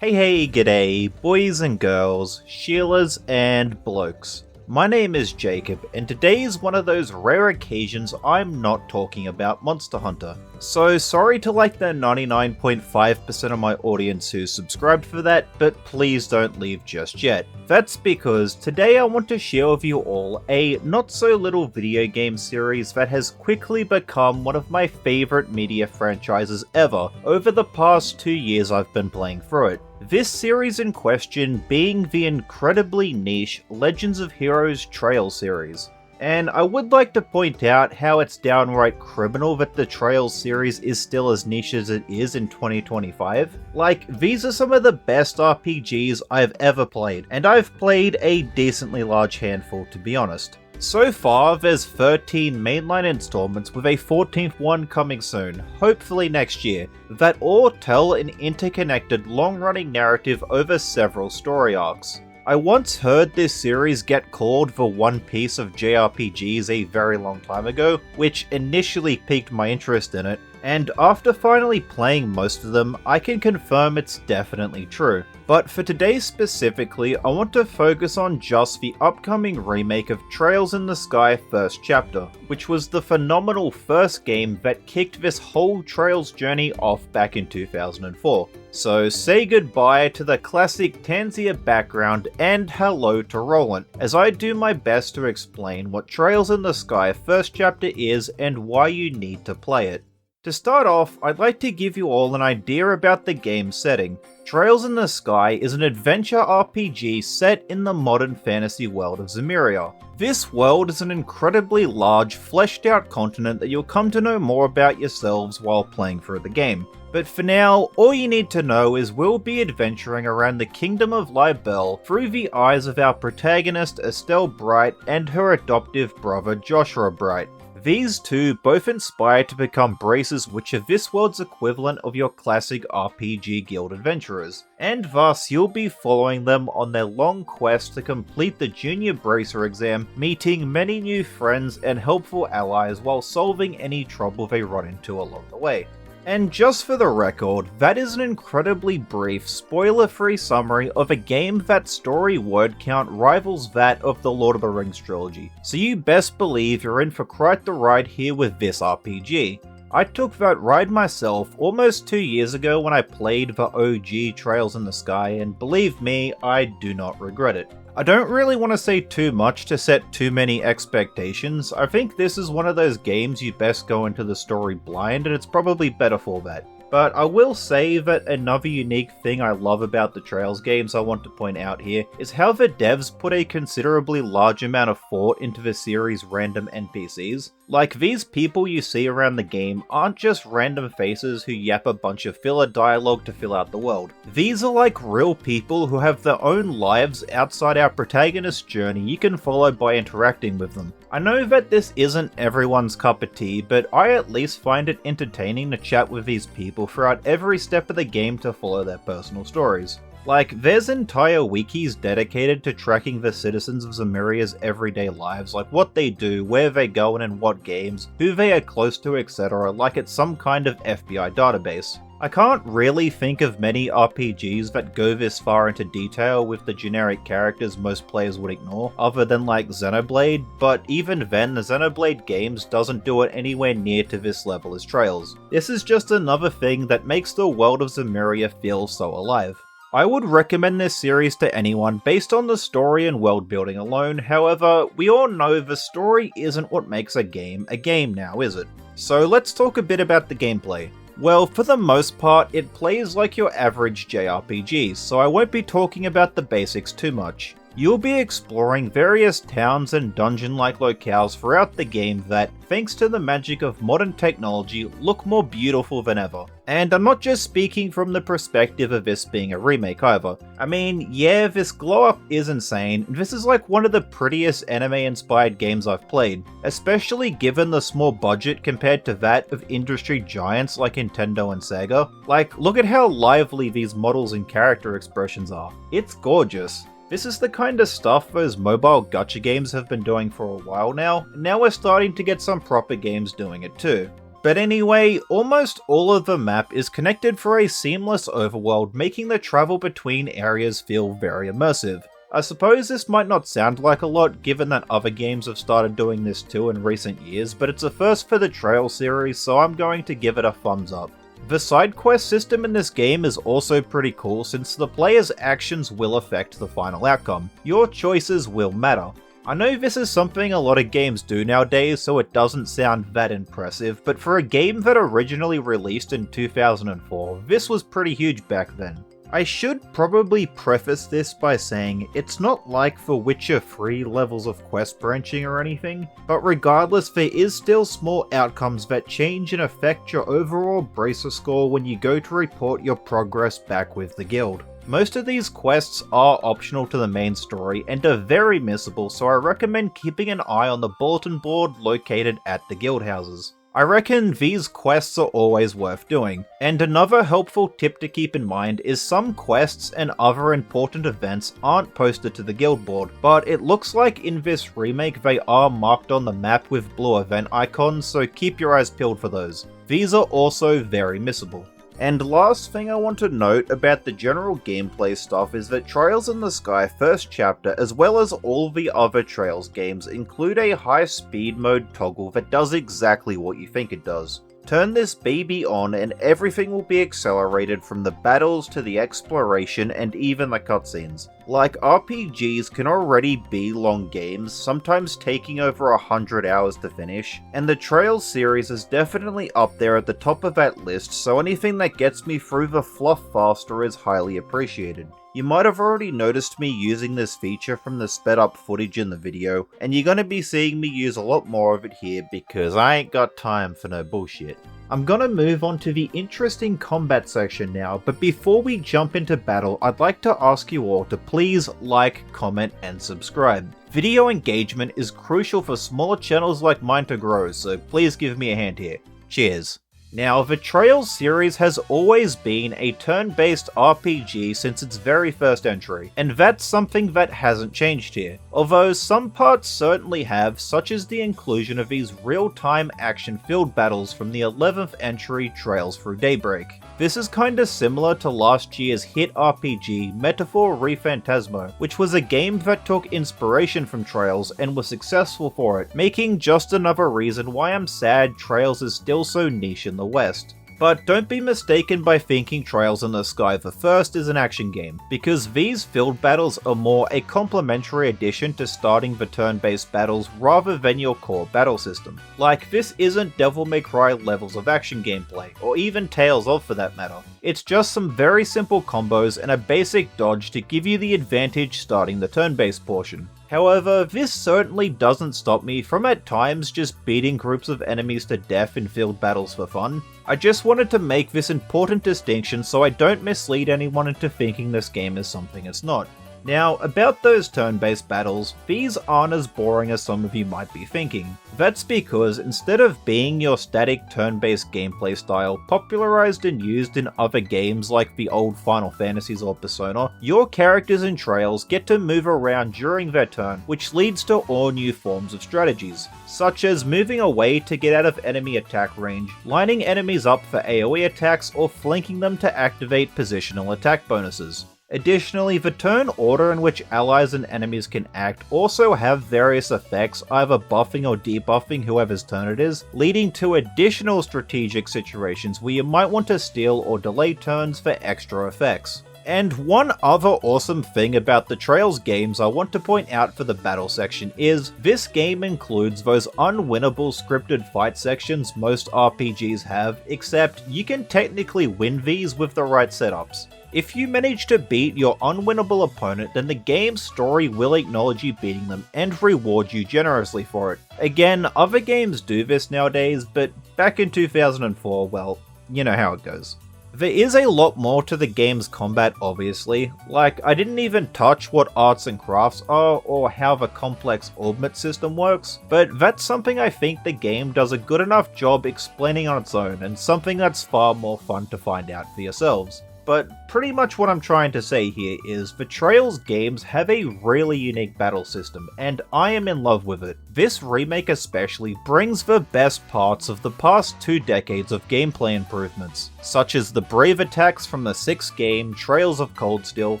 Hey, g'day, boys and girls, Sheilas and blokes. My name is Jacob, and today is one of those rare occasions I'm not talking about Monster Hunter. So sorry to like the 99.5% of my audience who subscribed for that, but please don't leave just yet. That's because today I want to share with you all a not so little video game series that has quickly become one of my favorite media franchises ever over the past 2 years I've been playing through it. This series in question being the incredibly niche Legends of Heroes Trails series. And I would like to point out how it's downright criminal that the Trails series is still as niche as it is in 2025. Like, these are some of the best RPGs I've ever played, and I've played a decently large handful to be honest. So far, there's 13 mainline installments with a 14th one coming soon, hopefully next year, that all tell an interconnected long-running narrative over several story arcs. I once heard this series get called the One Piece of JRPGs a very long time ago, which initially piqued my interest in it, and after finally playing most of them, I can confirm it's definitely true. But for today specifically, I want to focus on just the upcoming remake of Trails in the Sky First Chapter, which was the phenomenal first game that kicked this whole Trails journey off back in 2004. So say goodbye to the classic Tanzia background and hello to Roland, as I do my best to explain what Trails in the Sky First Chapter is and why you need to play it. To start off, I'd like to give you all an idea about the game's setting. Trails in the Sky is an adventure RPG set in the modern fantasy world of Zemuria. This world is an incredibly large, fleshed out continent that you'll come to know more about yourselves while playing through the game. But for now, all you need to know is we'll be adventuring around the Kingdom of Libelle through the eyes of our protagonist Estelle Bright and her adoptive brother Joshua Bright. These two both inspire to become bracers which are this world's equivalent of your classic RPG guild adventurers, and thus you'll be following them on their long quest to complete the junior bracer exam, meeting many new friends and helpful allies while solving any trouble they run into along the way. And just for the record, that is an incredibly brief, spoiler-free summary of a game that story word count rivals that of the Lord of the Rings trilogy, so you best believe you're in for quite the ride here with this RPG. I took that ride myself almost 2 years ago when I played the OG Trails in the Sky, and believe me, I do not regret it. I don't really want to say too much to set too many expectations. I think this is one of those games you best go into the story blind, and it's probably better for that. But I will say that another unique thing I love about the Trails games I want to point out here is how the devs put a considerably large amount of thought into the series' random NPCs. Like, these people you see around the game aren't just random faces who yap a bunch of filler dialogue to fill out the world. These are like real people who have their own lives outside our protagonist's journey you can follow by interacting with them. I know that this isn't everyone's cup of tea, but I at least find it entertaining to chat with these people throughout every step of the game to follow their personal stories. Like, there's entire wikis dedicated to tracking the citizens of Zemuria's everyday lives, like what they do, where they go and in what games, who they are close to, etc., like it's some kind of FBI database. I can't really think of many RPGs that go this far into detail with the generic characters most players would ignore, other than like Xenoblade, but even then the Xenoblade games doesn't do it anywhere near to this level as Trails. This is just another thing that makes the world of Zemuria feel so alive. I would recommend this series to anyone based on the story and world building alone. However, we all know the story isn't what makes a game now, is it? So let's talk a bit about the gameplay. Well, for the most part, it plays like your average JRPG, so I won't be talking about the basics too much. You'll be exploring various towns and dungeon-like locales throughout the game that, thanks to the magic of modern technology, look more beautiful than ever. And I'm not just speaking from the perspective of this being a remake either. I mean, yeah, this glow-up is insane, and this is like one of the prettiest anime-inspired games I've played, especially given the small budget compared to that of industry giants like Nintendo and Sega. Like, look at how lively these models and character expressions are. It's gorgeous. This is the kind of stuff those mobile gacha games have been doing for a while now, and now we're starting to get some proper games doing it too. But anyway, almost all of the map is connected for a seamless overworld, making the travel between areas feel very immersive. I suppose this might not sound like a lot given that other games have started doing this too in recent years, but it's a first for the Trails series, so I'm going to give it a thumbs up. The side quest system in this game is also pretty cool since the player's actions will affect the final outcome. Your choices will matter. I know this is something a lot of games do nowadays, so it doesn't sound that impressive, but for a game that originally released in 2004, this was pretty huge back then. I should probably preface this by saying it's not like for Witcher 3 levels of quest branching or anything, but regardless there is still small outcomes that change and affect your overall Bracer score when you go to report your progress back with the guild. Most of these quests are optional to the main story and are very missable, so I recommend keeping an eye on the bulletin board located at the guild houses. I reckon these quests are always worth doing, and another helpful tip to keep in mind is some quests and other important events aren't posted to the guild board, but it looks like in this remake they are marked on the map with blue event icons, so keep your eyes peeled for those. These are also very missable. And last thing I want to note about the general gameplay stuff is that Trails in the Sky first chapter, as well as all the other Trails games, include a high speed mode toggle that does exactly what you think it does. Turn this baby on and everything will be accelerated from the battles to the exploration and even the cutscenes. Like, RPGs can already be long games, sometimes taking over 100 hours to finish, and the Trails series is definitely up there at the top of that list, so anything that gets me through the fluff faster is highly appreciated. You might have already noticed me using this feature from the sped up footage in the video, and you're gonna be seeing me use a lot more of it here because I ain't got time for no bullshit. I'm gonna move on to the interesting combat section now, but before we jump into battle, I'd like to ask you all to please like, comment, and subscribe. Video engagement is crucial for smaller channels like mine to grow, so please give me a hand here. Cheers. Now, the Trails series has always been a turn-based RPG since its very first entry, and that's something that hasn't changed here. Although some parts certainly have, such as the inclusion of these real-time action-filled battles from the 11th entry Trails through Daybreak. This is kinda similar to last year's hit RPG Metaphor RePhantasmo, which was a game that took inspiration from Trails and was successful for it, making just another reason why I'm sad Trails is still so niche in the West. But don't be mistaken by thinking Trails in the Sky the First is an action game, because these field battles are more a complementary addition to starting the turn-based battles rather than your core battle system. Like, this isn't Devil May Cry levels of action gameplay, or even Tales of for that matter. It's just some very simple combos and a basic dodge to give you the advantage starting the turn-based portion. However, this certainly doesn't stop me from at times just beating groups of enemies to death in field battles for fun. I just wanted to make this important distinction so I don't mislead anyone into thinking this game is something it's not. Now, about those turn-based battles, these aren't as boring as some of you might be thinking. That's because instead of being your static turn-based gameplay style popularized and used in other games like the old Final Fantasies or Persona, your characters in Trails get to move around during their turn, which leads to all new forms of strategies, such as moving away to get out of enemy attack range, lining enemies up for AoE attacks, or flanking them to activate positional attack bonuses. Additionally, the turn order in which allies and enemies can act also have various effects, either buffing or debuffing whoever's turn it is, leading to additional strategic situations where you might want to steal or delay turns for extra effects. And one other awesome thing about the Trails games I want to point out for the battle section is, this game includes those unwinnable scripted fight sections most RPGs have, except you can technically win these with the right setups. If you manage to beat your unwinnable opponent, then the game's story will acknowledge you beating them and reward you generously for it. Again, other games do this nowadays, but back in 2004, well, you know how it goes. There is a lot more to the game's combat, obviously. Like, I didn't even touch what arts and crafts are or how the complex augment system works, but that's something I think the game does a good enough job explaining on its own, and something that's far more fun to find out for yourselves. But pretty much what I'm trying to say here is, the Trails games have a really unique battle system, and I am in love with it. this remake especially brings the best parts of the past 2 decades of gameplay improvements, such as the brave attacks from the 6th game, Trails of Cold Steel,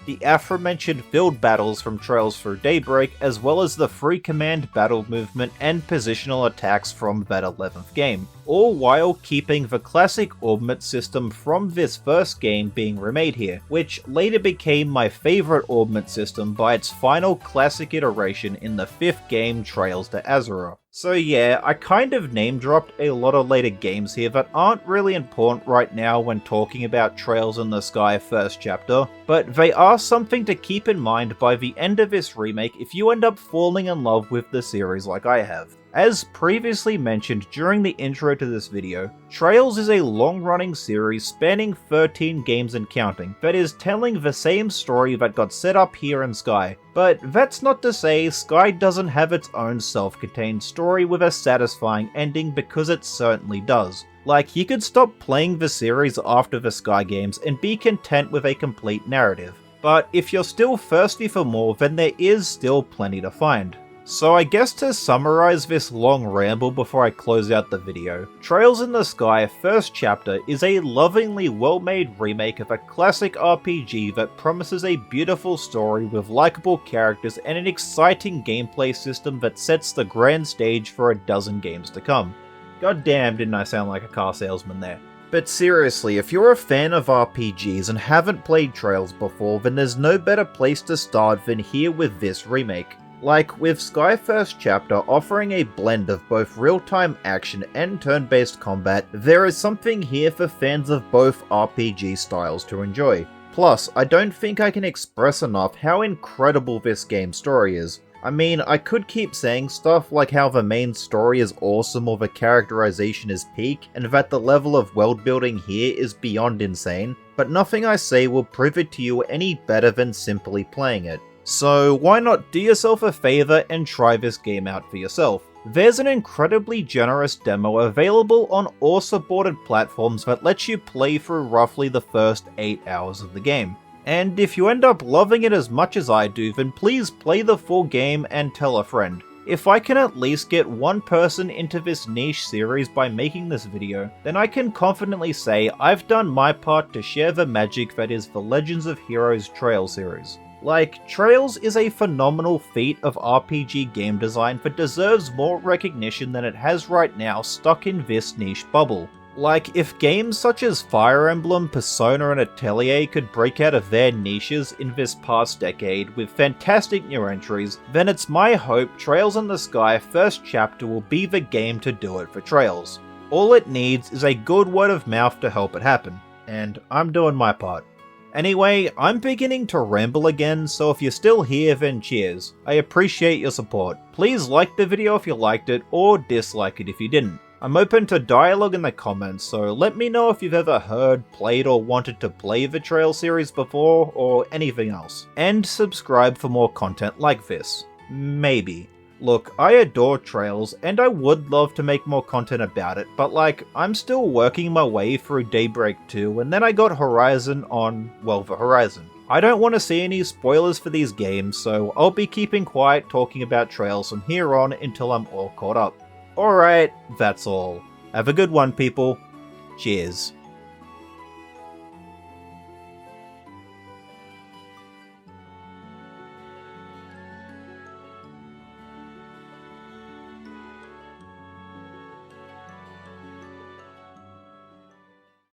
the aforementioned field battles from Trails through Daybreak, as well as the free command battle movement and positional attacks from that 11th game, all while keeping the classic augment system from this first game being remade here, which later became my favourite augment system by its final classic iteration in the 5th game, Trails to Azure. So yeah, I kind of name dropped a lot of later games here that aren't really important right now when talking about Trails in the Sky first chapter, but they are something to keep in mind by the end of this remake if you end up falling in love with the series like I have. As previously mentioned during the intro to this video, Trails is a long-running series spanning 13 games and counting that is telling the same story that got set up here in Sky, but that's not to say Sky doesn't have its own self-contained story with a satisfying ending, because it certainly does. Like, you could stop playing the series after the Sky games and be content with a complete narrative, but if you're still thirsty for more, then there is still plenty to find. So I guess to summarize this long ramble before I close out the video, Trails in the Sky first chapter is a lovingly well-made remake of a classic RPG that promises a beautiful story with likable characters and an exciting gameplay system that sets the grand stage for a dozen games to come. God damn, didn't I sound like a car salesman there. But seriously, if you're a fan of RPGs and haven't played Trails before, then there's no better place to start than here with this remake. Like, with Sky First Chapter offering a blend of both real-time action and turn-based combat, there is something here for fans of both RPG styles to enjoy. Plus, I don't think I can express enough how incredible this game's story is. I mean, I could keep saying stuff like how the main story is awesome or the characterization is peak, and that the level of world building here is beyond insane, but nothing I say will prove it to you any better than simply playing it. So why not do yourself a favor and try this game out for yourself? There's an incredibly generous demo available on all supported platforms that lets you play through roughly the first 8 hours of the game. And if you end up loving it as much as I do, then please play the full game and tell a friend. If I can at least get one person into this niche series by making this video, then I can confidently say I've done my part to share the magic that is the Legends of Heroes Trails series. Like, Trails is a phenomenal feat of RPG game design that deserves more recognition than it has right now stuck in this niche bubble. Like, if games such as Fire Emblem, Persona, and Atelier could break out of their niches in this past decade with fantastic new entries, then it's my hope Trails in the Sky First Chapter will be the game to do it for Trails. All it needs is a good word of mouth to help it happen, and I'm doing my part. Anyway, I'm beginning to ramble again, so if you're still here, then cheers. I appreciate your support. Please like the video if you liked it, or dislike it if you didn't. I'm open to dialogue in the comments, so let me know if you've ever heard, played, or wanted to play the Trails series before, or anything else. And subscribe for more content like this. Maybe. Look, I adore Trails, and I would love to make more content about it, but like, I'm still working my way through Daybreak 2, and then I got Horizon on, well, the Horizon. I don't want to see any spoilers for these games, so I'll be keeping quiet talking about Trails from here on until I'm all caught up. Alright, that's all. Have a good one, people. Cheers.